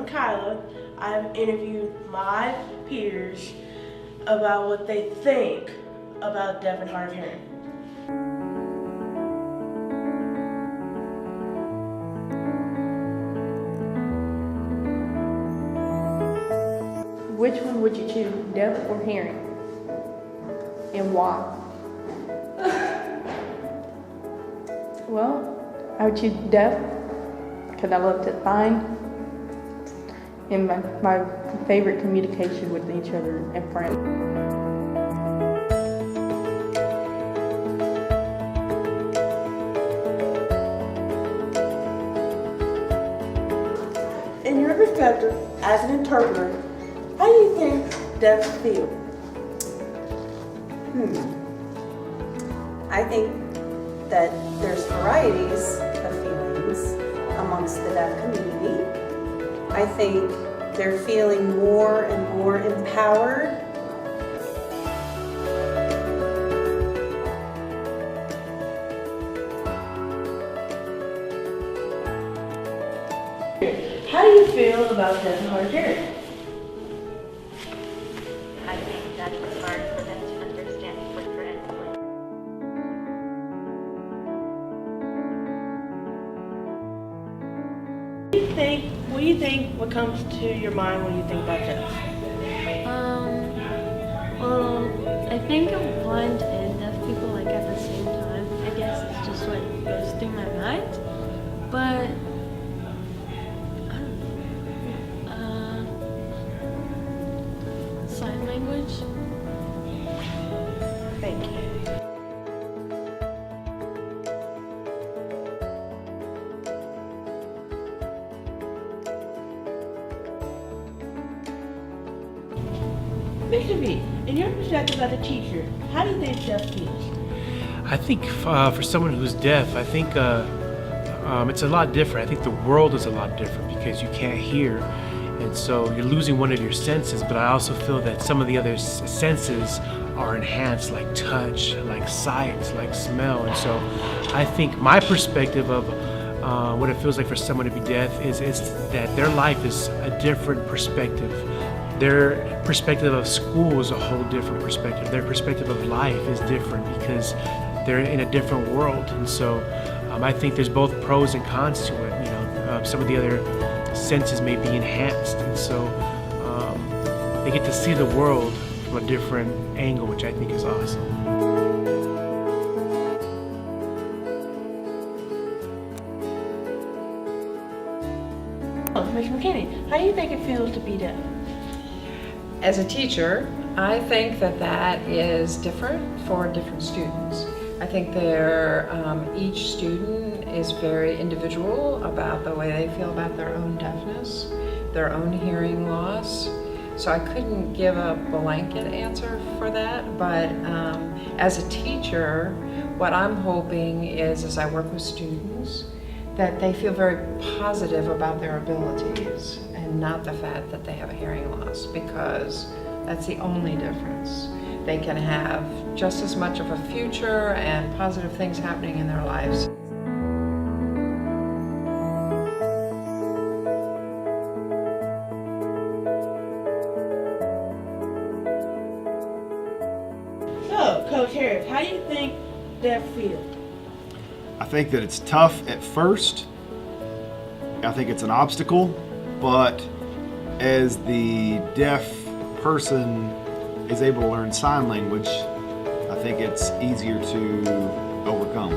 Kyla. I've interviewed my peers about what they think about deaf and hard of hearing. Which one would you choose, deaf or hearing? And why? Well, I would choose deaf because I love to find, and my favorite communication with each other and friends. In your perspective as an interpreter, how do you think deaf feel? I think that there's varieties of feelings amongst the deaf community. I think they're feeling more and more empowered. How do you feel about deaf and hard of hearing? I think that it's hard for them to understand differently. What do you think what comes to your mind when you think about deaf? Well, I think of blind and deaf people like at the same time. I guess it's just what goes through my mind. But I don't know. Sign language. Thank you. Mr. V, in your perspective as a teacher, how do you think deaf feels? I think for someone who's deaf, I think it's a lot different. I think the world is a lot different because you can't hear, and so you're losing one of your senses. But I also feel that some of the other senses are enhanced, like touch, like sight, like smell. And so I think my perspective of what it feels like for someone to be deaf is that their life is a different perspective. Their perspective of school is a whole different perspective. Their perspective of life is different because they're in a different world. And so I think there's both pros and cons to it. You know, some of the other senses may be enhanced, and so they get to see the world from a different angle, which I think is awesome. Mr. McKinney, how do you think it feels to be deaf? As a teacher, I think that is different for different students. I think each student is very individual about the way they feel about their own deafness, their own hearing loss. So I couldn't give a blanket answer for that, but as a teacher, what I'm hoping is, as I work with students, that they feel very positive about their abilities and not the fact that they have a hearing loss, because that's the only difference. They can have just as much of a future and positive things happening in their lives. So, Coach Harris, how do you think deaf feel? I think that it's tough at first. I think it's an obstacle, but as the deaf person is able to learn sign language, I think it's easier to overcome.